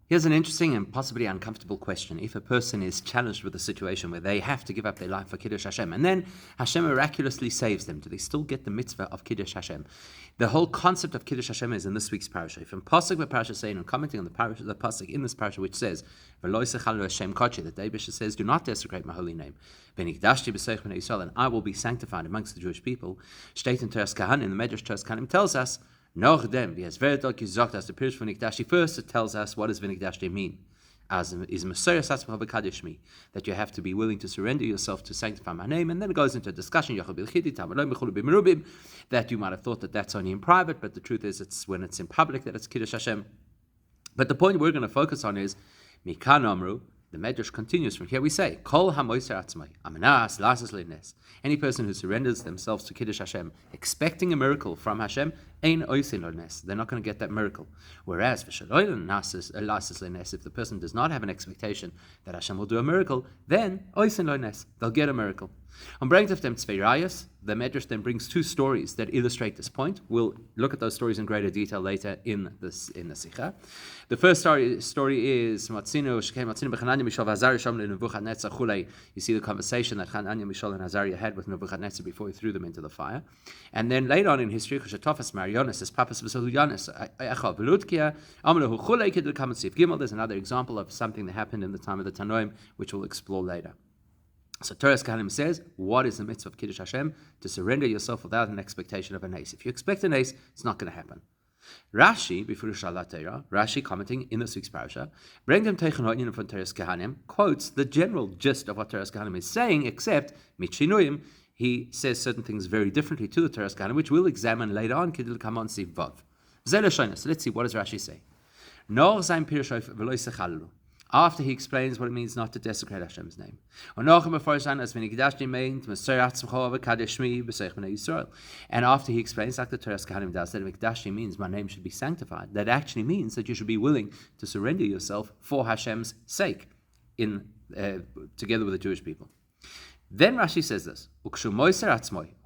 Here's an interesting and possibly uncomfortable question. If a person is challenged with a situation where they have to give up their life for Kiddush Hashem, and then Hashem miraculously saves them, do they still get the mitzvah of Kiddush Hashem? The whole concept of Kiddush Hashem is in this week's parasha. From Pasuk Parasha saying and commenting on the Pasuk in this parasha, which says, "V'lo yisechalu Hashem kodesh," that David says, "Do not desecrate my holy name." V'nikdashti b'seich b'nei Yisrael, and I will be sanctified amongst the Jewish people. Shteit in Teres Kahanim, the Medrash Teres Kahanim tells us, Noch dem, as the Pirush for Nikdashi. First, it tells us what does V'nikdashti mean. As is Messiah Satzma that you have to be willing to surrender yourself to sanctify my name, and then it goes into a discussion that you might have thought that that's only in private, but the truth is it's when it's in public that it's Kiddush Hashem. But the point we're going to focus on is Mikan Amru. The Medrash continues from here. We say, Kol hamoiser atzmai, amenas lasas leines. Any person who surrenders themselves to Kiddush Hashem, expecting a miracle from Hashem, ein oisin loines. They're not going to get that miracle. Whereas, v'shaloilen lasas leines, if the person does not have an expectation that Hashem will do a miracle, then oisin loines. They'll get a miracle. On bringing of them tzveirayas, the Medrash then brings two stories that illustrate this point. We'll look at those stories in greater detail later in the Sikha. The first story is Matzinu b'Chananya Mishal v'Azariah Shom leNebuchadnezzar chulei. You see the conversation that Chananya, Mishael, and Azariah had with Nebuchadnezzar before he threw them into the fire. And then later on in history, Choshetofas Marionis, as Papas V'Soluyanis, Echav Velutkia, Amlehu chulei Kidul Kamatzif Gimel. There's another example of something that happened in the time of the Tanoim, which we'll explore later. So Teres Kahanim says, what is the mitzvah of Kiddush Hashem? To surrender yourself without an expectation of an ace. If you expect an ace, it's not going to happen. Rashi commenting in this week's parasha, from Teres Kahanim, quotes the general gist of what Teres Kahanim is saying, except Michinuim, he says certain things very differently to the Teres Kahanim, which we'll examine later on. So let's see, what does Rashi say? After he explains what it means not to desecrate Hashem's name. And after he explains, like the Teres Kahanim does, that Mikdashi means my name should be sanctified. That actually means that you should be willing to surrender yourself for Hashem's sake, together with the Jewish people. Then Rashi says this,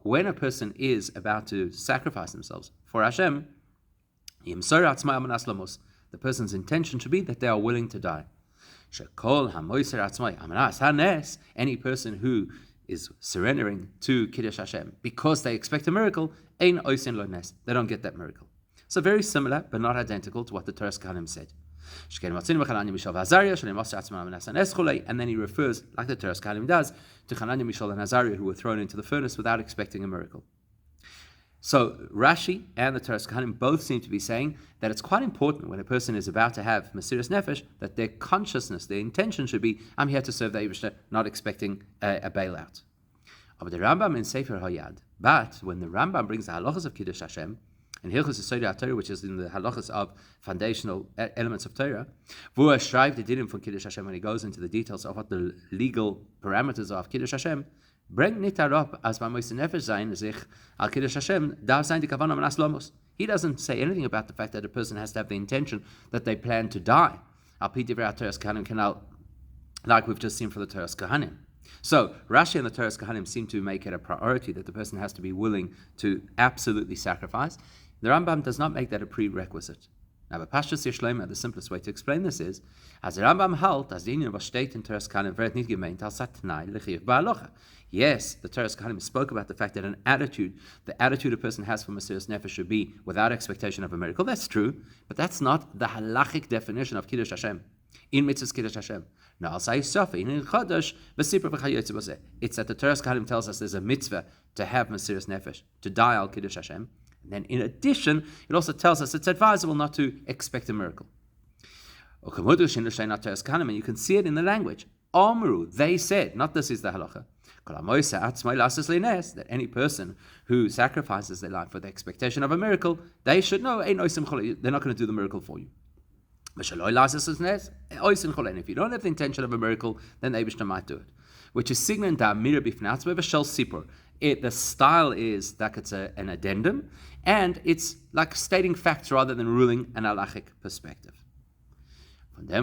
when a person is about to sacrifice themselves for Hashem, the person's intention should be that they are willing to die. Any person who is surrendering to Kiddush Hashem because they expect a miracle, they don't get that miracle. So very similar, but not identical to what the Teres Kahanim said. And then he refers, like the Teres Kahanim does, to Chananya, Mishael, and Azariah, who were thrown into the furnace without expecting a miracle. So Rashi and the Teres Kahanim both seem to be saying that it's quite important when a person is about to have Mesiras Nefesh that their consciousness, their intention should be, I'm here to serve the Eibishter, not expecting a bailout. But the Rambam in Sefer Hayad, but when the Rambam brings the halachas of Kiddush Hashem, and Hilchos Yesodei HaTorah, which is in the halachas of foundational elements of Torah, Vu Shrive the Dinim from Kiddush Hashem, when he goes into the details of what the legal parameters are of Kiddush Hashem, bring nitarop as beim Mesiras Nefesh sein sich al Kiddush Hashem darf sein die Kavanah manas lomos. He doesn't say anything about the fact that a person has to have the intention that they plan to die. Al pi divrei Teres Kahanim canal, like we've just seen for the Teres Kahanim. So Rashi and the Teres Kahanim seem to make it a priority that the person has to be willing to absolutely sacrifice. The Rambam does not make that a prerequisite. Now, Pashtus Yishleima, the simplest way to explain this is, as the Rambam halt, as the Indian was steht in Teres Kahanim, wird nicht gemeint als Satnai lechiv ba'alocha. Yes, the Teres Kahanim spoke about the fact that the attitude a person has for Mesiras Nefesh should be without expectation of a miracle. That's true, but that's not the halachic definition of Kiddush Hashem. In mitzvahs Kiddush Hashem. Now, I'll say Sofa, in Chodesh, v'sipra v'chayotze b'zeh. It's that the Teres Kahanim tells us there's a mitzvah to have Mesiras Nefesh, to die al Kiddush Hashem. And then in addition, it also tells us it's advisable not to expect a miracle. And you can see it in the language. Omru, they said, not this is the halacha, that any person who sacrifices their life for the expectation of a miracle, they should know, they're not going to do the miracle for you. And if you don't have the intention of a miracle, then the Eibishter might do it. Which is signan da mira bifnatzma v'shel sipur. The style is that it's an addendum, and it's like stating facts rather than ruling an halachic perspective. But the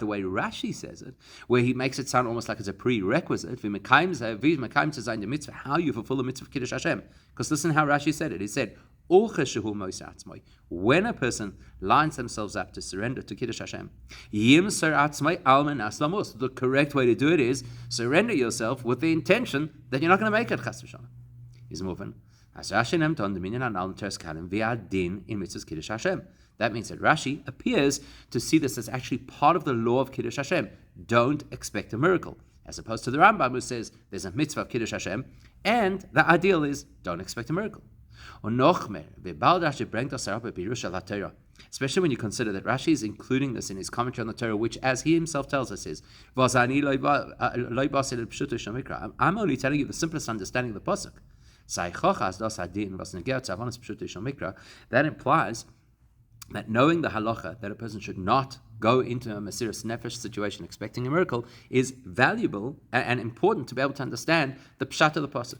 way Rashi says it, where he makes it sound almost like it's a prerequisite, how you fulfill the mitzvah of Kiddush Hashem. Because listen how Rashi said it. He said, When a person lines themselves up to surrender to Kiddush Hashem, the correct way to do it is surrender yourself with the intention that you're not going to make it. Chas v'shalom. Is moving. That means that Rashi appears to see this as actually part of the law of Kiddush Hashem. Don't expect a miracle. As opposed to the Rambam, who says there's a mitzvah of Kiddush Hashem, and the ideal is don't expect a miracle. Especially when you consider that Rashi is including this in his commentary on the Torah, which, as he himself tells us, is I'm only telling you the simplest understanding of the pasuk. That implies that knowing the halacha that a person should not go into a Mesiras Nefesh situation expecting a miracle is valuable and important to be able to understand the pshat of the pasuk.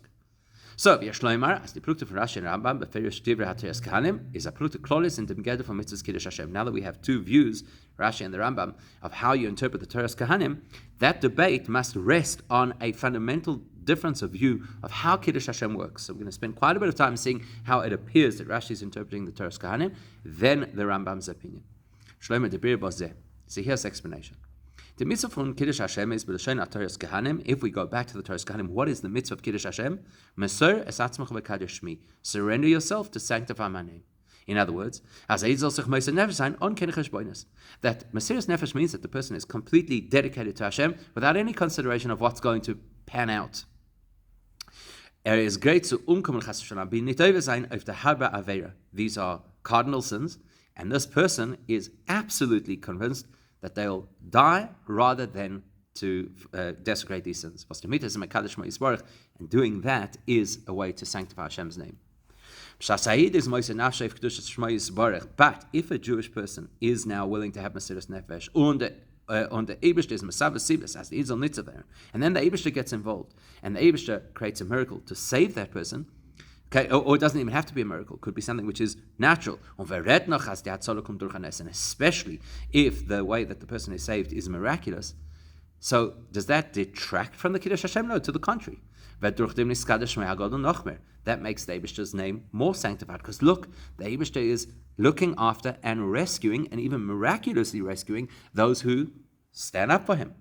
So, Yeshloimar, as the Plukta for Rashi and Rambam, Beferish Divrei HaTeres Kahanim, is a Plukta Klolis in the Megeddah for Mitzvahs Kiddush Hashem. Now that we have two views, Rashi and the Rambam, of how you interpret the Teres Kahanim, that debate must rest on a fundamental difference of view of how Kiddush Hashem works. So we're going to spend quite a bit of time seeing how it appears that Rashi is interpreting the Teres Kahanim, then the Rambam's opinion. Shlomo Debir Bozeh. So here's the explanation. The mitzvah from Kiddush Hashem is b'l'shein ha'Teres Kahanim. If we go back to the Teres Kahanim, what is the mitzvah of Kiddush Hashem? Meser es atzmach v'kadosh shmi. Surrender yourself to sanctify my name. In other words, as Eidzel sich Meiser Nefesh sein on ken cheshbonos. That Mesiras Nefesh means that the person is completely dedicated to Hashem without any consideration of what's going to pan out. Is great to chas v'shalom be nitover sein auf der harba avera. These are cardinal sins, and this person is absolutely convinced that they'll die rather than to desecrate these sins. And doing that is a way to sanctify Hashem's name. But if a Jewish person is now willing to have Mesiras Nefesh on the Eibishter is Mesabas Sibas as the Izel Nitzav there, and then the Eibishter gets involved, and the Eibishter creates a miracle to save that person. Okay, or it doesn't even have to be a miracle. It could be something which is natural. And especially if the way that the person is saved is miraculous. So does that detract from the Kiddush Hashem? No, to the contrary. That makes the Eibishter's name more sanctified. Because look, the Eibishter is looking after and rescuing, and even miraculously rescuing, those who stand up for him.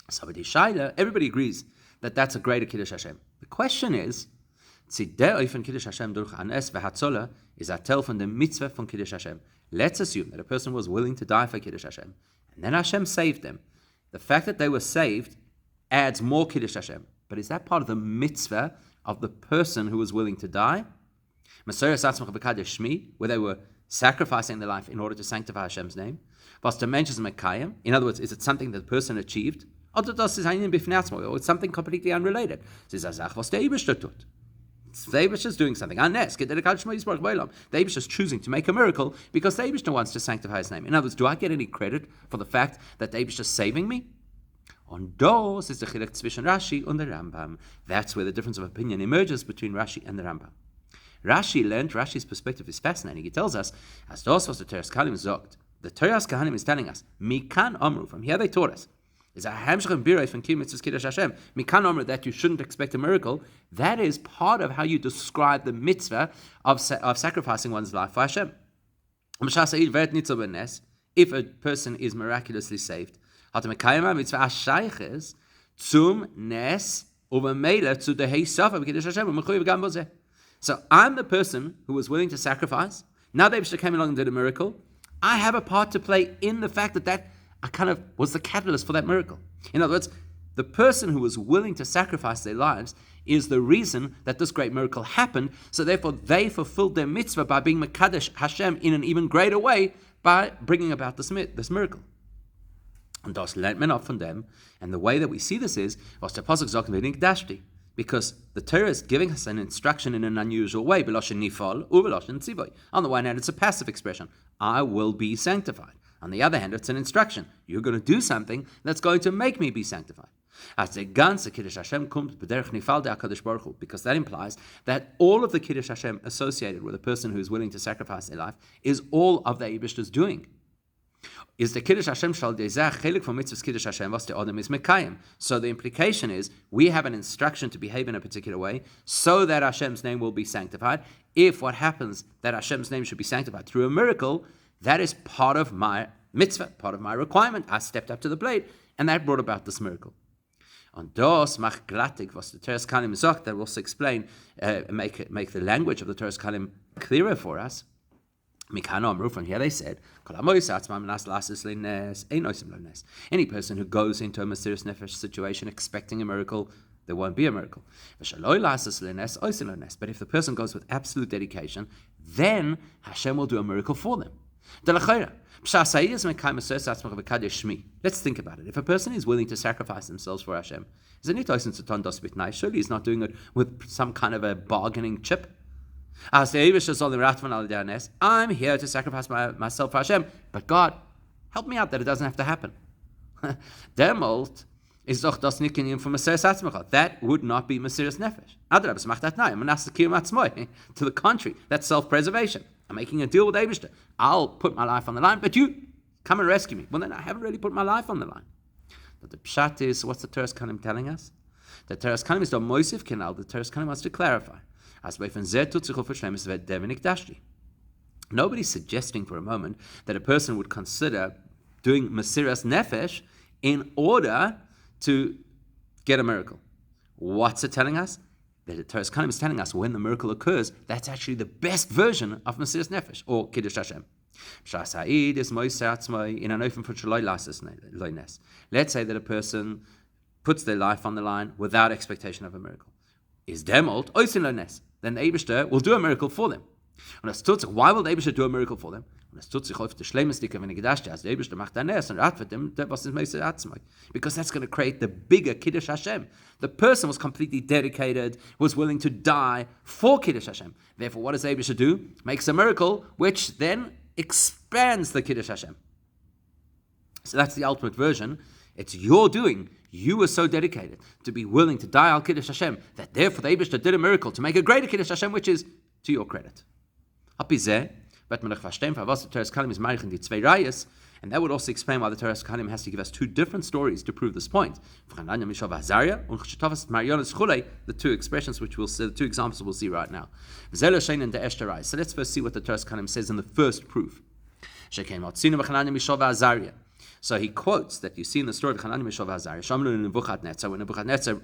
So everybody agrees that that's a greater Kiddush Hashem. The question is, Kiddush Hashem durch Anes v'Hatzola is a tel from the mitzvah from Kiddush Hashem. Let's assume that a person was willing to die for Kiddush Hashem, and then Hashem saved them. The fact that they were saved adds more Kiddush Hashem. But is that part of the mitzvah of the person who was willing to die? Where they were sacrificing their life in order to sanctify Hashem's name. In other words, is it something that the person achieved? Or it's something completely unrelated. The Eibishter is doing something. The Eibishter is choosing to make a miracle because the Eibishter wants to sanctify his name. In other words, do I get any credit for the fact that the Eibishter is saving me? On dos is the Chelek zwischen Rashi and the Rambam. That's where the difference of opinion emerges between Rashi and the Rambam. Rashi's perspective is fascinating. He tells us, as dos was the Teres Kahanim zogt. The Teres Kahanim is telling us, Mikan Omru, from here they taught us, is a Hamshach Birei from Mitzvahs Kiddush Hashem. Mikan Omru, that you shouldn't expect a miracle. That is part of how you describe the mitzvah of sacrificing one's life for Hashem. If a person is miraculously saved, so I'm the person who was willing to sacrifice. Now the Eibishter came along and did a miracle. I have a part to play in the fact that kind of was the catalyst for that miracle. In other words, the person who was willing to sacrifice their lives is the reason that this great miracle happened. So therefore, they fulfilled their mitzvah by being Mekadesh Hashem in an even greater way by bringing about this miracle. And das lernt man auch von them. And the way that we see this is, was der Pasuk sagt, because the Torah is giving us an instruction in an unusual way. On the one hand, it's a passive expression. I will be sanctified. On the other hand, it's an instruction. You're going to do something that's going to make me be sanctified. Because that implies that all of the Kiddush Hashem associated with a person who is willing to sacrifice their life is all of the Eibishter's doing. Is the kiddush Hashem shal dezach chelik from mitzvahs kiddush Hashem was the adam is mekayim. So the implication is we have an instruction to behave in a particular way so that Hashem's name will be sanctified. If what happens that Hashem's name should be sanctified through a miracle, that is part of my mitzvah, part of my requirement. I stepped up to the plate, and that brought about this miracle. On dos mach glatik was the Teres Kalim sagt that will also explain, make the language of the Teres Kalim clearer for us. From here they said, any person who goes into a mysterious nefesh situation expecting a miracle, there won't be a miracle. But if the person goes with absolute dedication, then Hashem will do a miracle for them. Let's think about it. If a person is willing to sacrifice themselves for Hashem, surely he's not doing it with some kind of a bargaining chip. I'm here to sacrifice myself for Hashem, but God, help me out that it doesn't have to happen. That would not be Mesiras Nefesh. To the contrary, that's self-preservation. I'm making a deal with Eibishter. I'll put my life on the line, but you come and rescue me. Well, then I haven't really put my life on the line. But the pshat is, what's the Teres Kalim telling us? The Teres Kalim is the Moisif Kenal. The Teres Kalim wants to clarify. Nobody's suggesting for a moment that a person would consider doing Mesiras Nefesh in order to get a miracle. What's it telling us? That the Teres Kalim is telling us when the miracle occurs, that's actually the best version of Mesiras Nefesh or Kiddush Hashem. Let's say that a person puts their life on the line without expectation of a miracle. Is demolt oisin lo nes? Then the Eibishter will do a miracle for them. Why will the Eibishter do a miracle for them? Because that's going to create the bigger Kiddush Hashem. The person was completely dedicated, was willing to die for Kiddush Hashem. Therefore, what does the Eibishter do? Makes a miracle, which then expands the Kiddush Hashem. So that's the ultimate version. It's your doing. You were so dedicated to be willing to die al Kiddush Hashem that therefore the Eibishter did a miracle to make a greater Kiddush Hashem, which is to your credit. And that would also explain why the Teres Kalim has to give us two different stories to prove this point. The two expressions which we'll see, the two examples we'll see right now. So let's first see what the Teres Kalim says in the first proof. So he quotes that you see in the story of Hanani Mishav Azariah, Shamlu and Nebuchadnezzar, when Nebuchadnezzar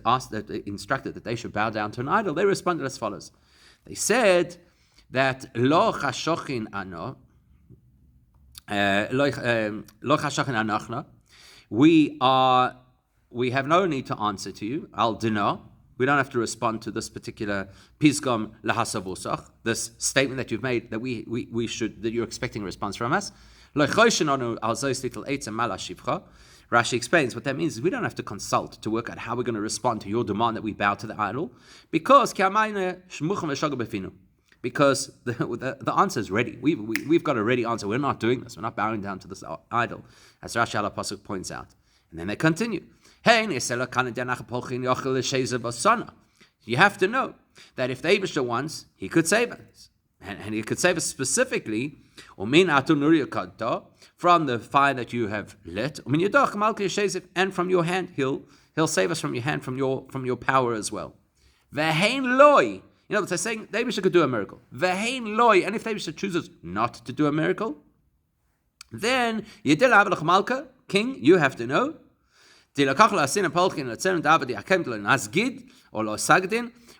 instructed that they should bow down to an idol, they responded as follows. They said that Lo chashochin ano, Lo chashochin anachna, we have no need to answer to you, al dino, we don't have to respond to this particular pisgam lahasavusach, this statement that you've made that we should, that you're expecting a response from us. Rashi explains what that means is we don't have to consult to work out how we're going to respond to your demand that we bow to the idol, because the answer is ready. We've got a ready answer. We're not doing this. We're not bowing down to this idol, as Rashi al Pasuk points out. And then they continue. You have to know that if the Eibishter wants, he could save us. And he could save us specifically from the fire that you have lit, and from your hand, he'll save us from your hand, from your power as well. You know, they're saying the Eibishter could do a miracle. And if the Eibishter chooses not to do a miracle, then king, you have to know,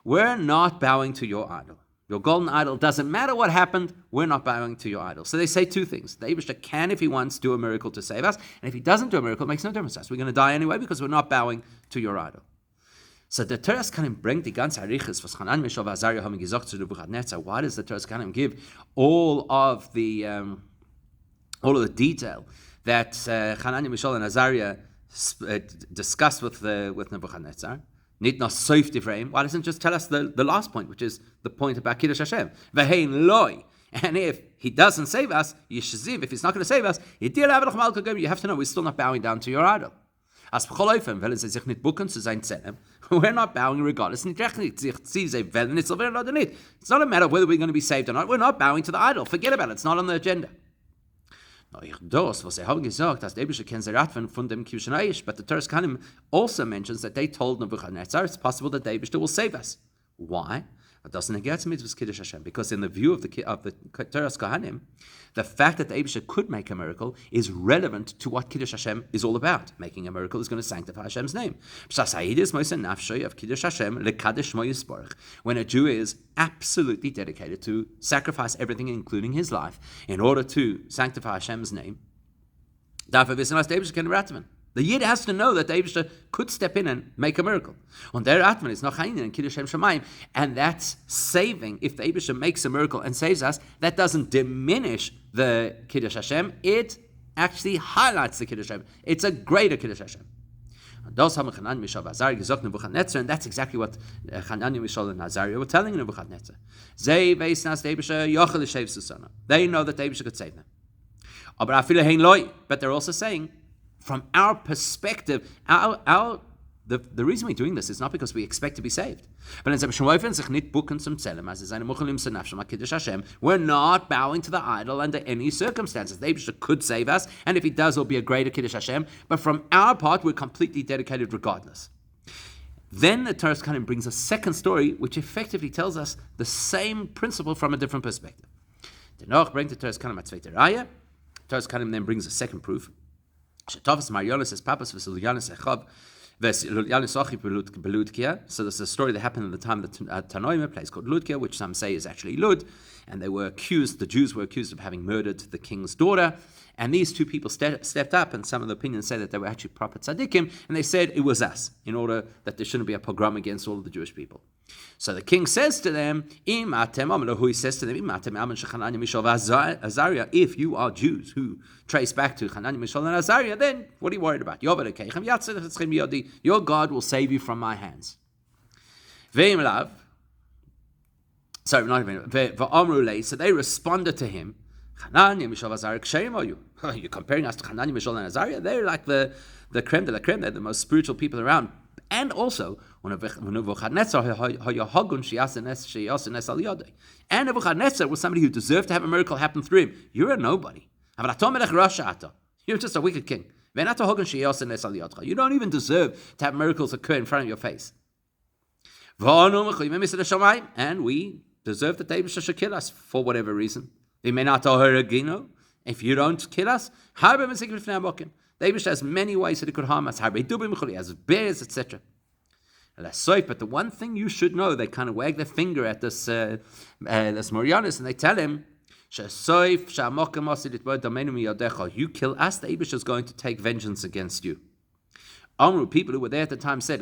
we're not bowing to your idol. Your golden idol, doesn't matter what happened, we're not bowing to your idol. So they say two things. The Eibishter can, if he wants, do a miracle to save us. And if he doesn't do a miracle, it makes no difference to us. We're going to die anyway because we're not bowing to your idol. So the Teres Kalim bring the ganze Harichas, was Hanan Mishav Azariah haben gesagt zu Nebuchadnezzar. Why does the Teres Kalim give all of the detail that Hanan Mishav and Azariah discussed with Nebuchadnezzar? Need not soif divrei. Why doesn't it just tell us the last point, which is the point about Kiddush Hashem? Vehein loy. And if he doesn't save us, Yeshiziv, if he's not going to save us, you have to know we're still not bowing down to your idol. We're not bowing regardless. It's not a matter of whether we're going to be saved or not. We're not bowing to the idol. Forget about it. It's not on the agenda. Dos, was haben gesagt, dass der Eibische kennt Ratven von dem Kiddush Hayis, but the Torah Kanim also mentions that they told Nebuchadnezzar it's possible that the Eibische will save us. Why? It doesn't negate mitzvahs Kiddush Hashem, because in the view of the Torah's Kohanim, the fact that the Eibishe could make a miracle is relevant to what Kiddush Hashem is all about. Making a miracle is going to sanctify Hashem's name. When a Jew is absolutely dedicated to sacrifice everything, including his life, in order to sanctify Hashem's name, the Yid has to know that the Eibishter could step in and make a miracle. On their Atman is noch in Kiddush Hashem Shemayim, and that's saving. If the Eibishter makes a miracle and saves us, that doesn't diminish the Kiddush Hashem. It actually highlights the Kiddush Hashem. It's a greater Kiddush Hashem. And that's exactly what Hananiah, Mishael, and Azariah were telling Nebuchadnezzar. They know that the Eibishter could save them. But they're also saying, from our perspective, the reason we're doing this is not because we expect to be saved. But we're not bowing to the idol under any circumstances. The Eibishter could save us, and if he does, it'll be a greater Kiddush Hashem. But from our part, we're completely dedicated regardless. Then the Torah Kanim brings a second story, which effectively tells us the same principle from a different perspective. Dennoch bringt the Torah Kanim a zweite Reihe. Torah Kanim then brings a second proof. So there's a story that happened at the time of the Tanoim, a place called Ludkia, which some say is actually Lud, and the Jews were accused of having murdered the king's daughter, and these two people stepped up, and some of the opinions say that they were actually proper tzaddikim, and they said it was us, in order that there shouldn't be a pogrom against all of the Jewish people. So the king says to them, if you are Jews who trace back to Hananiah, Mishael, and Azariah, then what are you worried about? Your God will save you from my hands. So they responded to him, you're comparing us to Hananiah, Mishael, and Azariah? They're like the creme de la creme, they're the most spiritual people around. And also, and Nebuchadnezzar was somebody who deserved to have a miracle happen through him. You're a nobody. You're just a wicked king. You don't even deserve to have miracles occur in front of your face. And we deserve that the Eibishter should kill us for whatever reason. If you don't kill us, the Eibishter has many ways that it could harm us. He has bears, etc. But the one thing you should know, they kind of wag their finger at this Morianis, and they tell him, you kill us, the Eibishter is going to take vengeance against you. Amru, people who were there at the time said,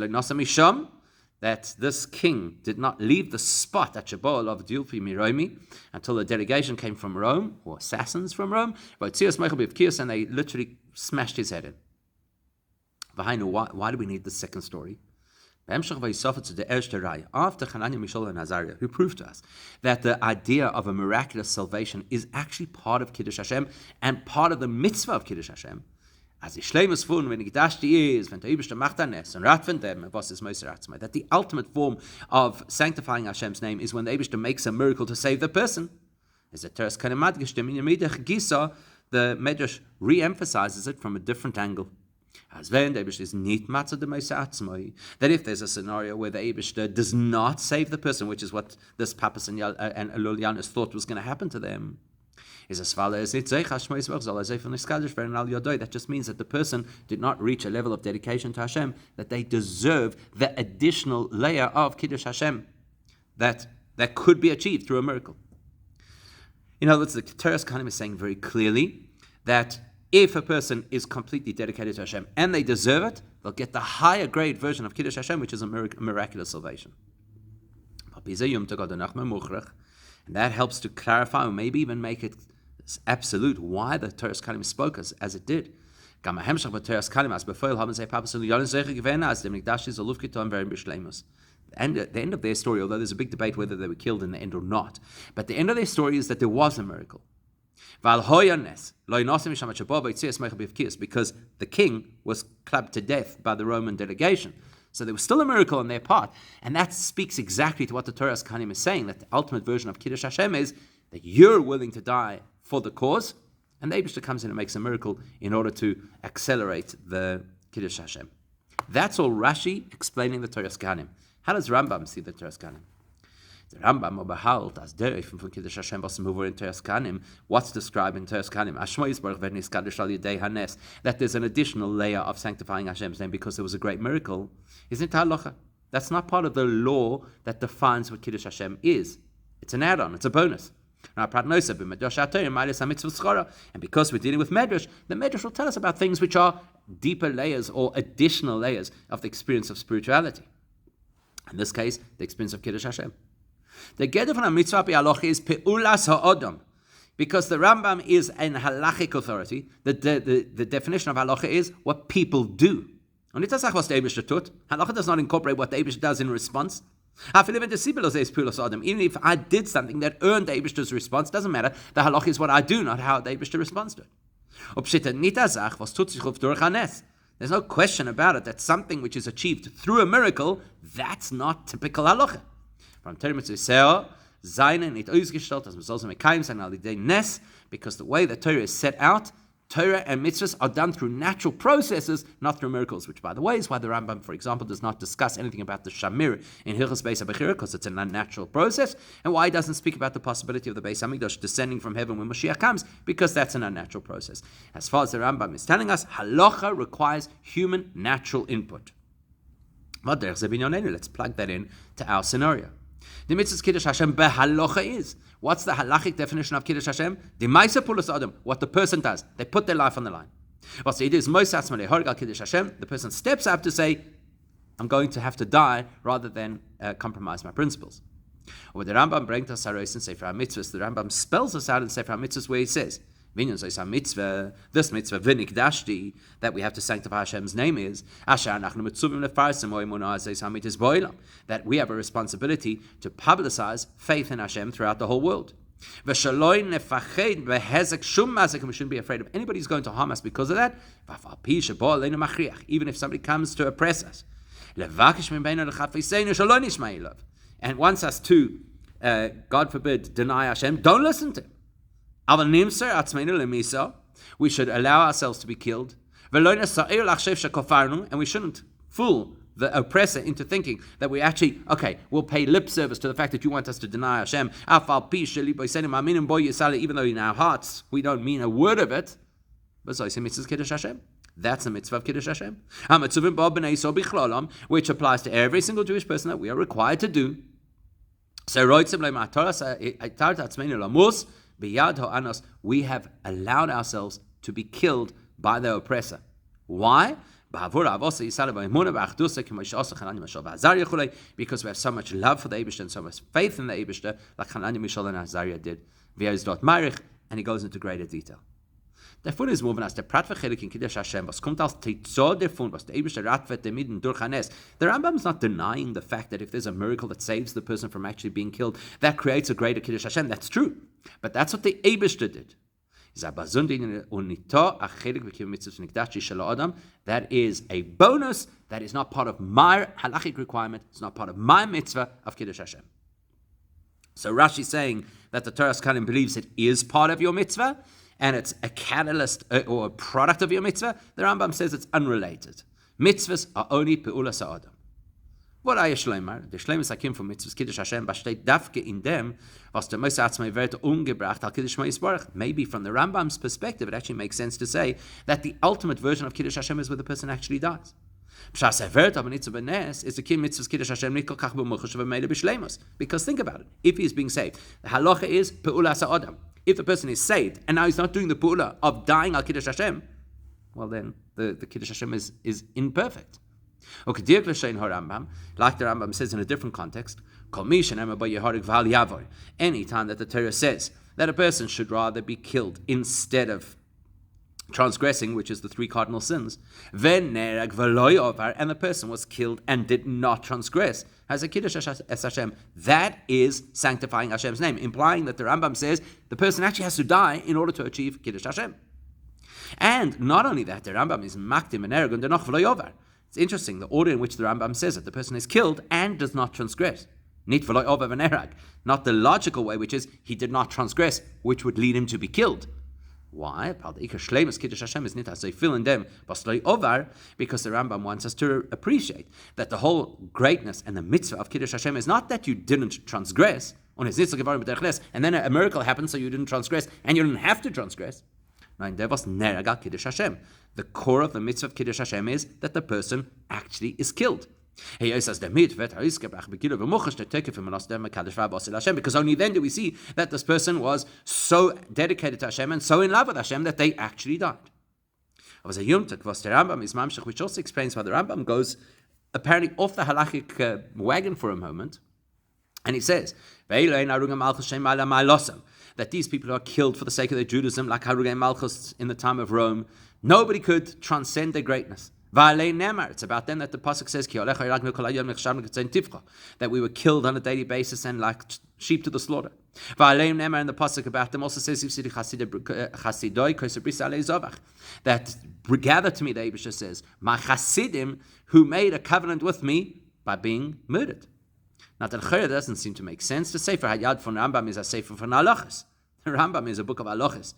that this king did not leave the spot at Shabbat of Dilpi Miromi until a delegation came from Rome, or assassins from Rome, and they literally smashed his head in. Why do we need the second story? After Hananiah, Mishael, and Azariah, who proved to us that the idea of a miraculous salvation is actually part of Kiddush Hashem and part of the mitzvah of Kiddush Hashem, as the Shleimus von when Gedashti is, when the Eibishter macht anes and rat von dem, was is Moser Atzmai, that the ultimate form of sanctifying Hashem's name is when the Eibishter makes a miracle to save the person. As the Teres Kanemat gestem in Yemidach Gisa, the Medrash re-emphasizes it from a different angle. As when the Eibishter is nit matzah de Moser Atzmai, that if there's a scenario where the Eibishter does not save the person, which is what this Papas and Elul Yanis thought was going to happen to them, that just means that the person did not reach a level of dedication to Hashem, that they deserve the additional layer of Kiddush Hashem that could be achieved through a miracle. In other words, the Torah Kanim is saying very clearly that if a person is completely dedicated to Hashem and they deserve it, they'll get the higher grade version of Kiddush Hashem, which is a miraculous salvation. And that helps to clarify, or maybe even make it absolute, why the Torah Kalim spoke as it did. The end of their story, although there's a big debate whether they were killed in the end or not, but the end of their story is that there was a miracle. Because the king was clubbed to death by the Roman delegation. So there was still a miracle on their part. And that speaks exactly to what the Torah Kanim is saying, that the ultimate version of Kiddush Hashem is that you're willing to die for the cause, And the Eibishter comes in and makes a miracle in order to accelerate the Kiddush Hashem. That's all Rashi explaining the Toras Kohanim. How does Rambam see the Toras Kohanim? The Rambam behalt as der Eifen von Kiddush Hashem was over in Toras Kohanim. What's described in Toras Kohanim? Ashmo Yisborach v'nis kadosh al yedei hanes. That there's an additional layer of sanctifying Hashem's name because there was a great miracle. Isn't it halacha? That's not part of the law that defines what Kiddush Hashem is. It's an add-on. It's a bonus. And because we're dealing with Medrash, the Medrash will tell us about things which are deeper layers or additional layers of the experience of spirituality. In this case, the experience of Kiddush Hashem. The Gedder von mitzvah halacha is peulas ha'odam, because the Rambam is an halachic authority. The definition of halacha is what people do. And it does not what the Eibishter tut. Halacha does not incorporate what the Eibishter does in response. Even if I did something that earned the Eibishter's response, doesn't matter. The halacha is what I do, not how the Eibishter responds to it. There's no question about it that something which is achieved through a miracle, that's not typical halacha. From because the way the Torah is set out, Torah and mitzvahs are done through natural processes, not through miracles, which, by the way, is why the Rambam, for example, does not discuss anything about the Shamir in Hilchos Beis HaBechira, because it's an unnatural process, and why he doesn't speak about the possibility of the Beis HaMikdash descending from heaven when Mashiach comes, because that's an unnatural process. As far as the Rambam is telling us, halacha requires human natural input. Let's plug that in to our scenario. The mitzvah's Kiddush Hashem behalacha is. What's the halachic definition of Kiddush Hashem? The ma'aseh pulas adam, what the person does. They put their life on the line. What it is, Kiddush Hashem, the person steps up to say, I'm going to have to die rather than compromise my principles. Or the Rambam brings us in Sefer HaMitzvahs, the Rambam spells us out in Sefer HaMitzvahs where he says, this mitzvah, v'nikdashti, that we have to sanctify Hashem's name is, that we have a responsibility to publicize faith in Hashem throughout the whole world. We shouldn't be afraid of anybody who's going to harm us because of that, even if somebody comes to oppress us. And wants us to, God forbid, deny Hashem, don't listen to him. We should allow ourselves to be killed, and we shouldn't fool the oppressor into thinking that we actually, we'll pay lip service to the fact that you want us to deny Hashem, even though in our hearts we don't mean a word of it. That's the mitzvah of Kiddush Hashem, which applies to every single Jewish person that we are required to do. We have allowed ourselves to be killed by the oppressor. Why? Because we have so much love for the Eibishter and so much faith in the Eibishter, like Hananiah, Mishael, and Azariah did. And he goes into greater detail. Davon ist moving as der Prat verchelik in Kiddush Hashem, was kommt als Tetzor davon, was der Eibishter ratvet demiden durch Hanes. The Rambam is not denying the fact that if there's a miracle that saves the person from actually being killed, that creates a greater Kiddush Hashem. That's true. But that's what the Eibishter did. That is a bonus, that is not part of my halachic requirement, it's not part of my mitzvah of Kiddush Hashem. So Rashi is saying that the Toras Kohanim believes it is part of your mitzvah, and it's a catalyst or a product of your mitzvah. The Rambam says it's unrelated. Mitzvahs are only peulas ha'adam. What are Shleimar? The Shleimus Hakim from Mitzvahs Kiddush Hashem besteht dafke in dem, was der Moshe Atzmai wird umgebracht al Kiddush Yisborach. Maybe from the Rambam's perspective, it actually makes sense to say that the ultimate version of Kiddush Hashem is where the person actually dies. Because think about it. If he's being saved, the halacha is peulas ha'adam. If the person is saved and now he's not doing the pu'ula of dying al Kiddush Hashem, well then the Kiddush Hashem is imperfect. Like the Rambam says in a different context, any time that the Torah says that a person should rather be killed instead of transgressing, which is the three cardinal sins, and the person was killed and did not transgress, as a Kiddush Hashem, that is sanctifying Hashem's name, implying that the Rambam says the person actually has to die in order to achieve Kiddush Hashem. And not only that, the Rambam is makdim and ergon denoch v'lo yovar. It's interesting, the order in which the Rambam says that the person is killed and does not transgress. Nit v'lo yovar v'nerag. Not the logical way, which is he did not transgress, which would lead him to be killed. Why? Because the Rambam wants us to appreciate that the whole greatness and the mitzvah of Kiddush Hashem is not that you didn't transgress, and then a miracle happened so you didn't transgress, and you didn't have to transgress. The core of the mitzvah of Kiddush Hashem is that the person actually is killed. Because only then do we see that this person was so dedicated to Hashem and so in love with Hashem that they actually died. Which also explains why the Rambam goes apparently off the halachic wagon for a moment, and he says that these people who are killed for the sake of their Judaism, like Harugei Malchus in the time of Rome, nobody could transcend their greatness. It's about them that the pasuk says that we were killed on a daily basis and like sheep to the slaughter. And the pasuk about them also says that gather to me, the Eibusha says, my Hasidim who made a covenant with me by being murdered. Now that doesn't seem to make sense. The Sefer Hayad von Rambam is a Sefer von Halachas. The Rambam is a book of halachas.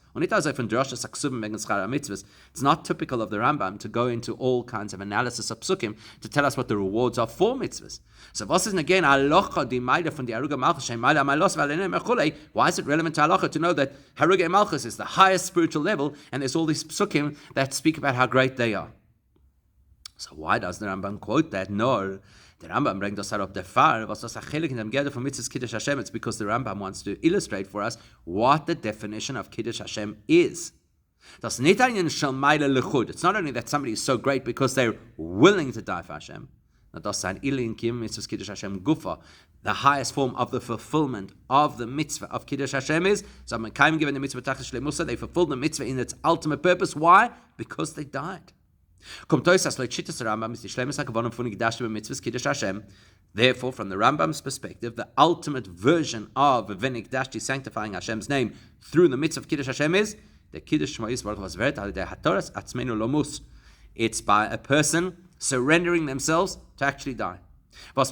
It's not typical of the Rambam to go into all kinds of analysis of psukim to tell us what the rewards are for mitzvahs. So why is it relevant to halacha to know that Harugei Malchus is the highest spiritual level and there's all these psukim that speak about how great they are? So why does the Rambam quote that? No. The Rambam brings us up the far. Was das a Chelek in dem Geder von Mitzvahs Kiddush Hashem? It's because the Rambam wants to illustrate for us what the definition of Kiddush Hashem is. It's not only that somebody is so great because they're willing to die for Hashem. The highest form of the fulfillment of the mitzvah of Kiddush Hashem is, so given the mitzvah they fulfilled the mitzvah in its ultimate purpose. Why? Because they died. Therefore, from the Rambam's perspective, the ultimate version of V'nikdashti, sanctifying Hashem's name through the mitzvah of Kiddush Hashem is the Kiddush Shmois Baruch V'Zveret Al Yedei HaToras Atzmeinu Lomus. It's by a person surrendering themselves to actually die. Because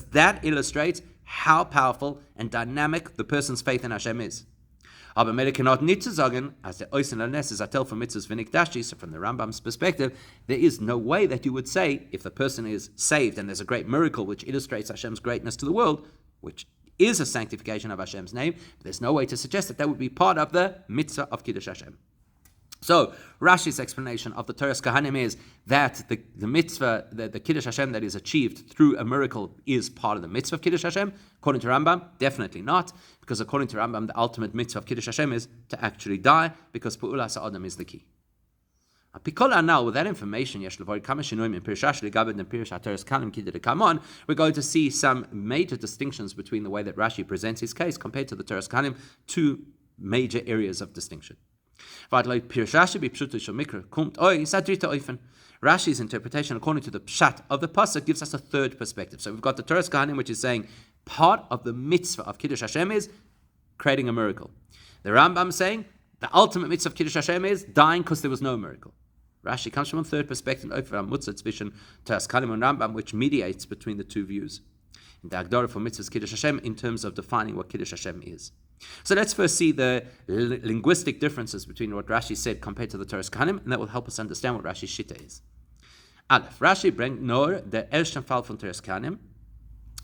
that illustrates how powerful and dynamic the person's faith in Hashem is. Aber Mele cannot nicht zu sagen, as the Oisen Lanes is a tell for mitzvahs v'nikdashi. So from the Rambam's perspective, there is no way that you would say, if the person is saved and there's a great miracle which illustrates Hashem's greatness to the world, which is a sanctification of Hashem's name, but there's no way to suggest that that would be part of the mitzvah of Kiddush Hashem. So Rashi's explanation of the Toras Kohanim is that the mitzvah, the Kiddush Hashem that is achieved through a miracle is part of the mitzvah of Kiddush Hashem. According to Rambam, definitely not, because according to Rambam, the ultimate mitzvah of Kiddush Hashem is to actually die, because Pu'ulas Ha'adam is the key. Now, with that information, we're going to see some major distinctions between the way that Rashi presents his case compared to the Toras Kohanim, two major areas of distinction. Rashi's interpretation, according to the pshat of the pasuk, gives us a third perspective. So we've got the Toras Kohanim, which is saying part of the mitzvah of Kiddush Hashem is creating a miracle. The Rambam is saying the ultimate mitzvah of Kiddush Hashem is dying because there was no miracle. Rashi comes from a third perspective, zwischen Toras Kohanim and Rambam, which mediates between the two views. In the Agdara for mitzvahs Kiddush Hashem, in terms of defining what Kiddush Hashem is. So let's first see the linguistic differences between what Rashi said compared to the Toras Kohanim, and that will help us understand what Rashi's shita is. Aleph, Rashi bringt nur der ersten Fall von Toras Kohanim.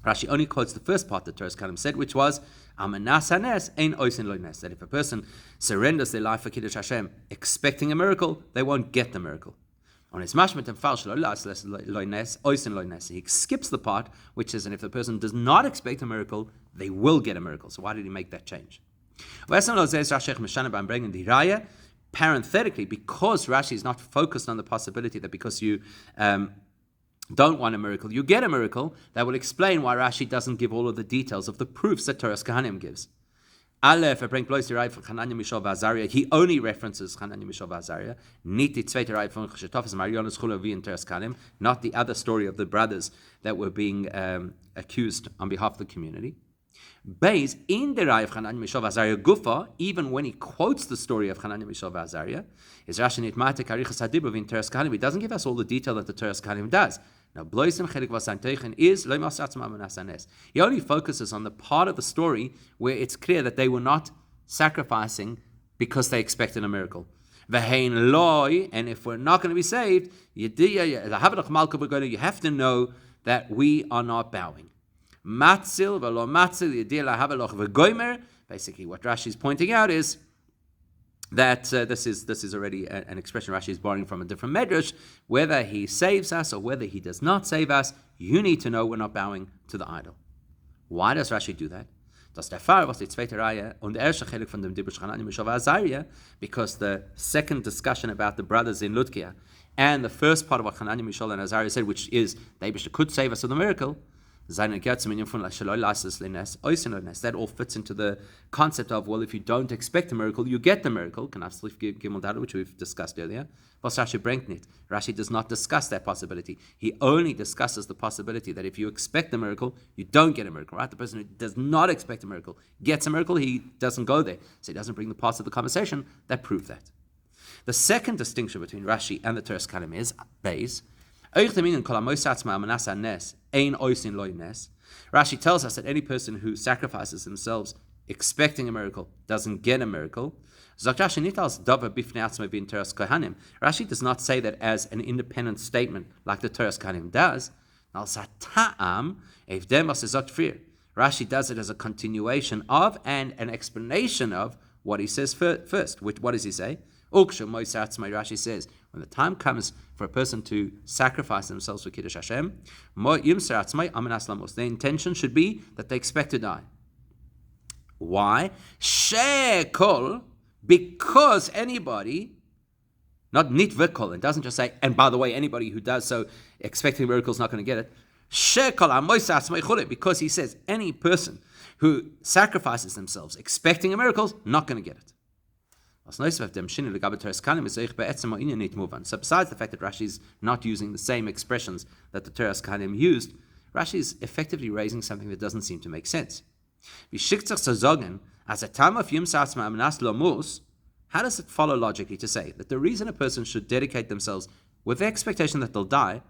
Rashi only quotes the first part that Toras Kohanim said, which was Amanas Hanes ein oisen lo nes, that if a person surrenders their life for Kiddush Hashem expecting a miracle, they won't get the miracle. On his mashmet and falsh lo nes oisen lo nes, he skips the part which says, and if the person does not expect a miracle, they will get a miracle. So why did he make that change? Parenthetically, because Rashi is not focused on the possibility that because you don't want a miracle, you get a miracle, that will explain why Rashi doesn't give all of the details of the proofs that Toras Kohanim gives. Aleph, he only references Hananiah, Mishael, Azariah, not the other story of the brothers that were being accused on behalf of the community. Beis, in the Rai of Hananiah, Mishael, Azariah, Gufa, even when he quotes the story of Hananiah, Mishael, Azariah, is Rashi nitmate karichas hadibur in Toras Kohanim. He doesn't give us all the detail that the Toras Kohanim does. Now, bloisim chelik vasanteichen is loimas atzma manasanes. He only focuses on the part of the story where it's clear that they were not sacrificing because they expected a miracle. V'hein loy, and if we're not going to be saved, you have to know that we are not bowing. Matzil v'lo matzil yediyah lahavaloch v'goymer. Basically, what Rashi is pointing out is that this is already an expression Rashi is borrowing from a different medrash. Whether he saves us or whether he does not save us, you need to know we're not bowing to the idol. Why does Rashi do that? Because the second discussion about the brothers in Ludkia and the first part of what Hananiah, Mishael, and Azariah said, which is they could save us with a miracle, that all fits into the concept of, well, if you don't expect a miracle, you get the miracle, which we've discussed earlier. Rashi does not discuss that possibility. He only discusses the possibility that if you expect a miracle, you don't get a miracle, right? The person who does not expect a miracle gets a miracle, he doesn't go there. So he doesn't bring the parts of the conversation that prove that. The second distinction between Rashi and the Teres Kalim is base. Rashi tells us that any person who sacrifices themselves expecting a miracle doesn't get a miracle. Rashi does not say that as an independent statement like the Teres Kalim does. Rashi does it as a continuation of and an explanation of what he says first. What does he say? Rashi says, when the time comes for a person to sacrifice themselves for kiddush Hashem, the intention should be that they expect to die. Why? Because anybody, not nit v'kol, it doesn't just say, and by the way, anybody who does so expecting a miracle is not going to get it. Because he says any person who sacrifices themselves expecting a miracle is not going to get it. So besides the fact that Rashi is not using the same expressions that the Teres Kalim used, Rashi is effectively raising something that doesn't seem to make sense. How does it follow logically to say that the reason a person should dedicate themselves with the expectation that they'll die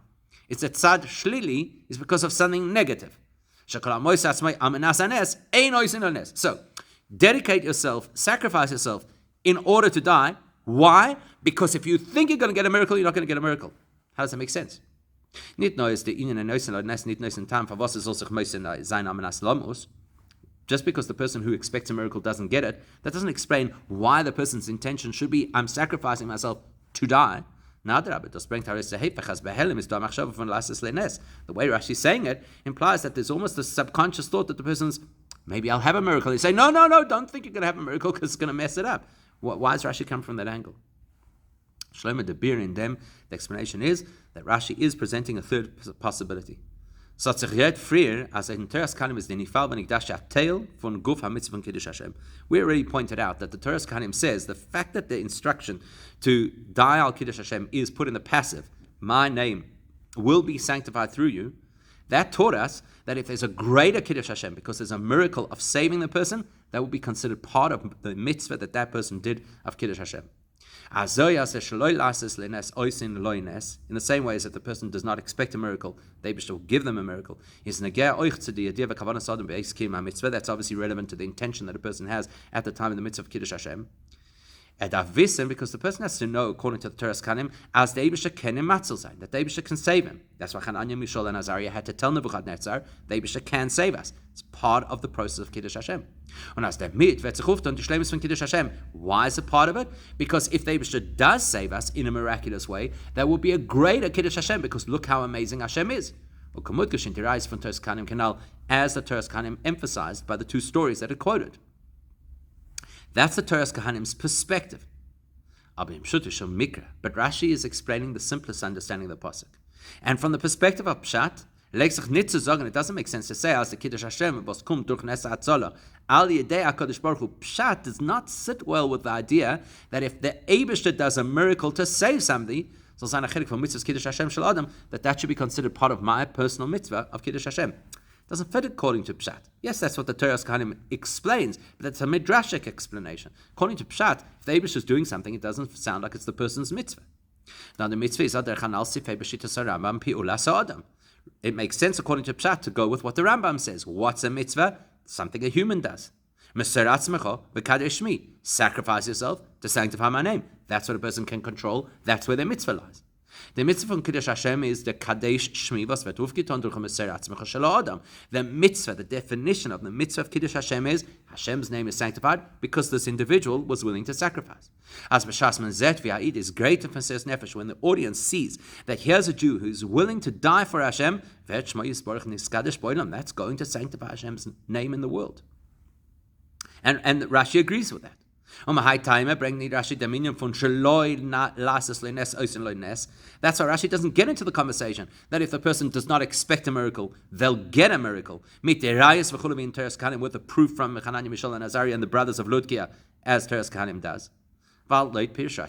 is that tzad shlili is because of something negative? So, dedicate yourself, sacrifice yourself in order to die. Why? Because if you think you're going to get a miracle, you're not going to get a miracle. How does that make sense? Just because the person who expects a miracle doesn't get it, that doesn't explain why the person's intention should be, I'm sacrificing myself to die. The way Rashi is saying it implies that there's almost a subconscious thought that the person's, maybe I'll have a miracle. They say, no, don't think you're going to have a miracle because it's going to mess it up. Why does Rashi come from that angle? Shlomo de Bir in them, the explanation is that Rashi is presenting a third possibility. We already pointed out that the Teres Kalim says the fact that the instruction to die al Kiddush Hashem is put in the passive, my name will be sanctified through you, that taught us that if there's a greater Kiddush Hashem, because there's a miracle of saving the person, that will be considered part of the mitzvah that person did of Kiddush Hashem. In the same way as if the person does not expect a miracle, they will give them a miracle. That's obviously relevant to the intention that a person has at the time of the mitzvah of Kiddush Hashem. Because the person has to know, according to the Teres Kalim, as the Eibusha kenim matzel sein, that the Eibusha can save him. That's why Hananiah, Mishael, and Azariah had to tell Nebuchadnezzar, the Eibusha can save us. It's part of the process of Kiddush Hashem. Why is it part of it? Because if the Eibusha does save us in a miraculous way, there will be a greater Kiddush Hashem, because look how amazing Hashem is. As the Teres Kalim emphasized by the two stories that it quoted. That's the Teres Kahanim's perspective. But Rashi is explaining the simplest understanding of the pasuk. And from the perspective of Pshat, it doesn't make sense to say, as the Kiddush Hashem was kum durch nesa atzola, al yedei HaKadosh Baruch Hu. Pshat does not sit well with the idea that if the Eibusha does a miracle to save somebody, that should be considered part of my personal mitzvah of Kiddush Hashem. Doesn't fit according to Pshat. Yes, that's what the Teres Kahanim explains, but that's a midrashic explanation. According to Pshat, if the Eibush is doing something, it doesn't sound like it's the person's mitzvah. Now the mitzvah is it makes sense according to Pshat to go with what the Rambam says. What's a mitzvah? Something a human does. Meser atzmecha v'kadesh shmi. Sacrifice yourself to sanctify my name. That's what a person can control. That's where their mitzvah lies. The mitzvah from Kiddush Hashem is the Kadesh Shmi was vetufkiton durch Meser atzmecha shelo adam. The mitzvah, the definition of the mitzvah of Kiddush Hashem is Hashem's name is sanctified because this individual was willing to sacrifice. As b'shas manzet v'ha'id is great in Meseres Nefesh when the audience sees that here's a Jew who's willing to die for Hashem. That's going to sanctify Hashem's name in the world. And Rashi agrees with that. That's why Rashi doesn't get into the conversation that if the person does not expect a miracle, they'll get a miracle. With the proof from Hananiah, Mishael, and Azariah and the brothers of Ludkia, as Teres Kahanim does. Because according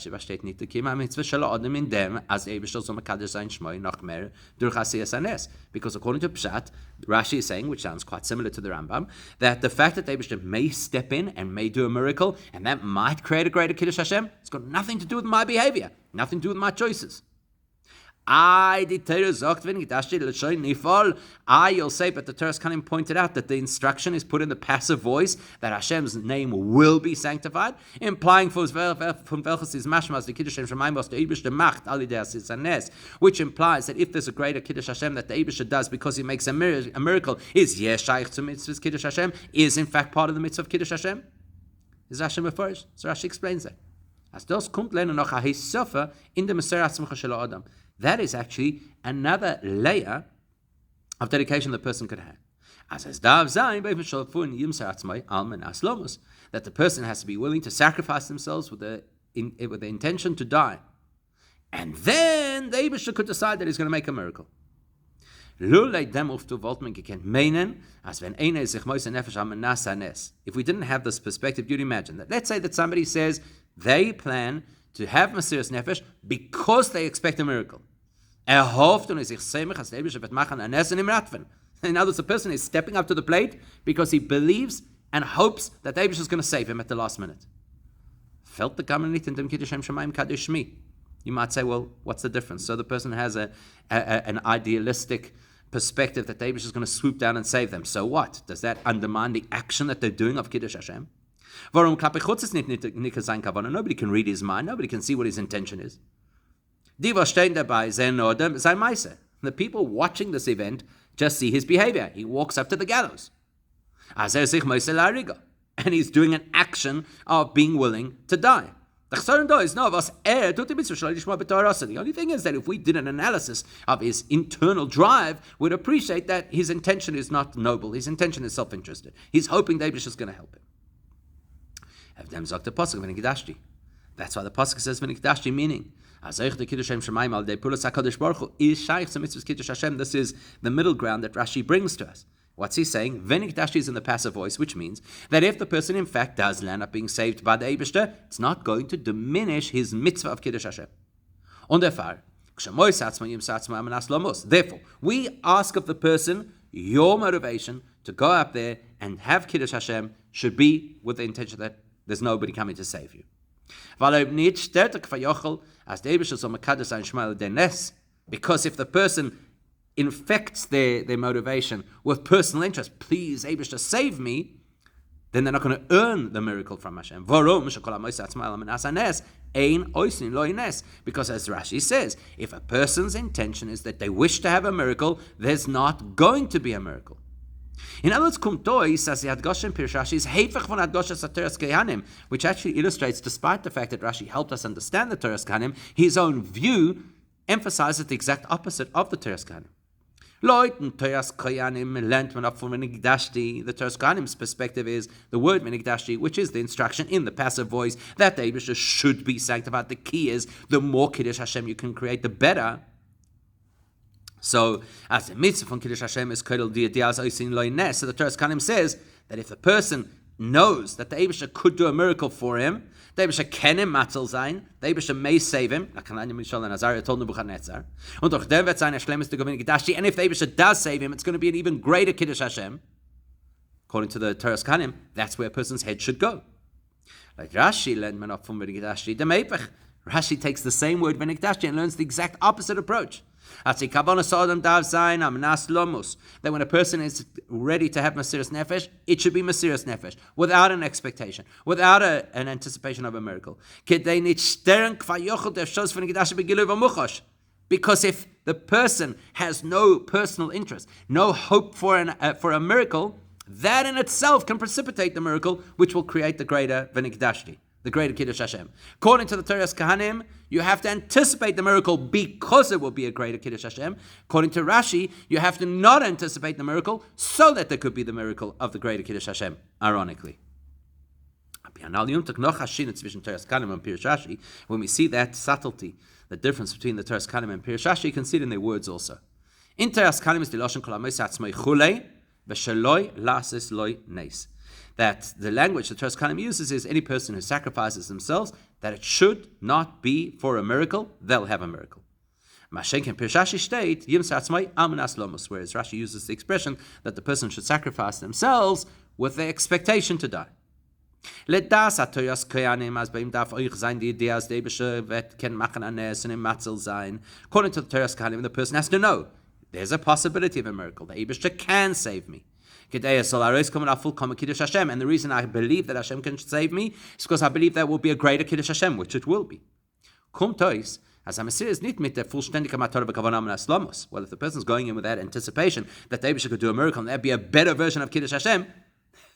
to Pshat, Rashi is saying, which sounds quite similar to the Rambam, that the fact that Eibishter may step in and may do a miracle, and that might create a greater Kiddush Hashem, it's got nothing to do with my behavior, nothing to do with my choices. You'll say, but the Teres Kahanim pointed out that the instruction is put in the passive voice that Hashem's name will be sanctified, implying which implies that if there's a greater Kiddush Hashem that the Eibishter does because he makes a miracle, is shaykh to mitzvah's Kiddush Hashem, is in fact part of the mitzvah of Kiddush Hashem. Is Rashi meforish? So Rashi explains that. As das kommt lehnen noch a hisofa in the Meser atzmecha shelo adam. That is actually another layer of dedication the person could have. As dav zayin beim shalfun yimser atzmai al menas lomos, that the person has to be willing to sacrifice themselves with the intention to die, and then the Eibishter could decide that he's going to make a miracle. If we didn't have this perspective, you'd imagine that. Let's say that somebody says they plan to have Meseres Nefesh because they expect a miracle. In other words, the person is stepping up to the plate because he believes and hopes that the Eibishter is going to save him at the last minute. Felt the Gamanit in dem Kiddush Shemaim Kadesh Shmi. You might say, well, what's the difference? So the person has an idealistic perspective that the Eibishter is going to swoop down and save them. So what? Does that undermine the action that they're doing of Kiddush Hashem? Nobody can read his mind. Nobody can see what his intention is. The people watching this event just see his behavior. He walks up to the gallows. And he's doing an action of being willing to die. The only thing is that if we did an analysis of his internal drive, we'd appreciate that his intention is not noble. His intention is self-interested. He's hoping the Eibishter is going to help him. That's why the pasuk says v'nikdashti, meaning this is the middle ground that Rashi brings to us. What's he saying? V'nikdashti is in the passive voice, which means that if the person in fact does land up being saved by the Eibishter, it's not going to diminish his mitzvah of Kiddush Hashem. Therefore, we ask of the person, your motivation to go up there and have Kiddush Hashem should be with the intention that there's nobody coming to save you. Because if the person infects their motivation with personal interest, please, Eibishter, save me, then they're not going to earn the miracle from Hashem. Because as Rashi says, if a person's intention is that they wish to have a miracle, there's not going to be a miracle. In other words, kumtoi says the Adgoshen Pirush Rashi is heifach von Adgoshes Teres Kahanim, which actually illustrates, despite the fact that Rashi helped us understand the Teres Kahanim, his own view emphasizes the exact opposite of the Teres Kahanim. The Teres Kahanim's perspective is the word Menigdashti, which is the instruction in the passive voice that the Eibishter should be sanctified. The key is the more Kiddush Hashem you can create, the better. So, as the mitzvah from Kiddush Hashem is kodel dias oisin lo ines, so the Teres Kahanim says that if the person knows that the Eibishter could do a miracle for him, the Eibishter can him matzel sein, the Eibishter may save him, like Hananiah, Mishael, and Azariah told Nebuchadnezzar, und durch den wird sein Schlemmes to gewinnen Gedashti, and if the Eibishter does save him, it's going to be an even greater Kiddush Hashem. According to the Teres Kahanim, that's where a person's head should go. Like Rashi lernt man auch vom Gedashti, dem Eipach. Rashi takes the same word Venigdashti and learns the exact opposite approach. That when a person is ready to have Mesiras Nefesh, it should be Mesiras Nefesh, without an expectation, without an anticipation of a miracle. Because if the person has no personal interest, no hope for a miracle, that in itself can precipitate the miracle, which will create the greater V'nikdashti, the greater Kiddush Hashem. According to the Teres Kahanim, you have to anticipate the miracle because it will be a greater Kiddush Hashem. According to Rashi, you have to not anticipate the miracle so that there could be the miracle of the greater Kiddush Hashem, ironically. When we see that subtlety, the difference between the Teres Kahanim and Pirush Rashi, you can see it in their words also. In Teres Kahanim is the Lashon Kol HaMoseh Atzmai Chulei V'Sheloi Lasis Loi Neis. That the language the Teres Kahanim uses is any person who sacrifices themselves, that it should not be for a miracle, they'll have a miracle. Mashenken Pirush Rashi state Yimsa Atzmai Almanas Lomos, whereas Rashi uses the expression that the person should sacrifice themselves with the expectation to die. Let das atoyas kayanim as beim darf euch sein die Idee as debische vet ken machen anes and im matzel sein. According to the Teres Kahanim, the person has to know there's a possibility of a miracle. The Eibishter can save me. And the reason I believe that Hashem can save me is because I believe there will be a greater Kiddush Hashem, which it will be. Well, if the person's going in with that anticipation that the Eibishter could do a miracle and there'd be a better version of Kiddush Hashem,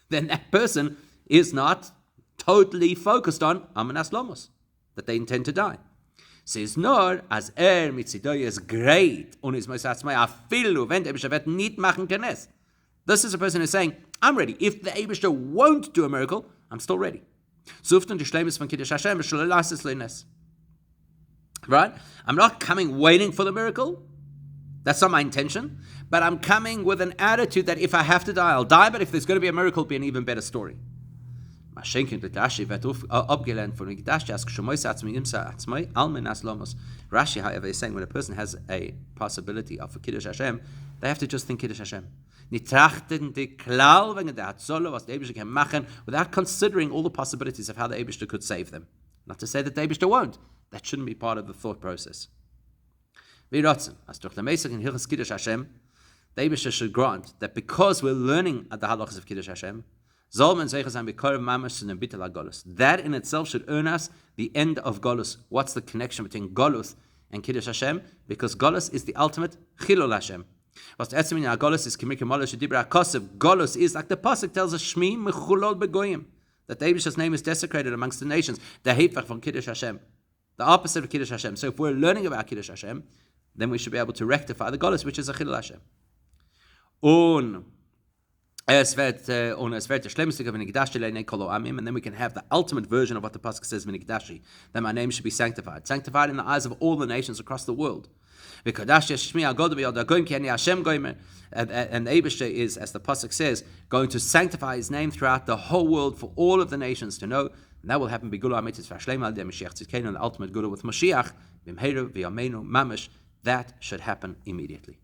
then that person is not totally focused on Amanas Lomos, that they intend to die. Says Nor, as mitzidoy is great, unis moisatzmai afilu wenn der Eibishter vet nit machen kenes. This is a person who's saying, I'm ready. If the Eibishter won't do a miracle, I'm still ready. Suft die Shleimus von Kiddush Hashem v'shelo lasis leines. Right? I'm not coming waiting for the miracle. That's not my intention. But I'm coming with an attitude that if I have to die, I'll die. But if there's going to be a miracle, it'll be an even better story. Rashi, however, is saying when a person has a possibility of a Kiddush Hashem, they have to just think Kiddush Hashem. Without considering all the possibilities of how the Eibishter could save them. Not to say that the Eibishter won't. That shouldn't be part of the thought process. The Eibishter should grant that because we're learning at the halachas of Kiddush Hashem, that in itself should earn us the end of Golus. What's the connection between Golus and Kiddush Hashem? Because Golus is the ultimate Chilul Hashem. Golus is Golus is like the pasuk tells us Shmi Mechulol Begoyim, that the Eibishter's name is desecrated amongst the nations. The Heifach from Kiddush Hashem, the opposite of Kiddush Hashem. So if we're learning about Kiddush Hashem, then we should be able to rectify the Golus, which is a Chilul Hashem. And then we can have the ultimate version of what the pasuk says, V'nikdashi, that my name should be sanctified in the eyes of all the nations across the world. And the Eibishter is, as the pasuk says, going to sanctify his name throughout the whole world for all of the nations to know. And that will happen the ultimate Gula with Mashiach, that should happen immediately.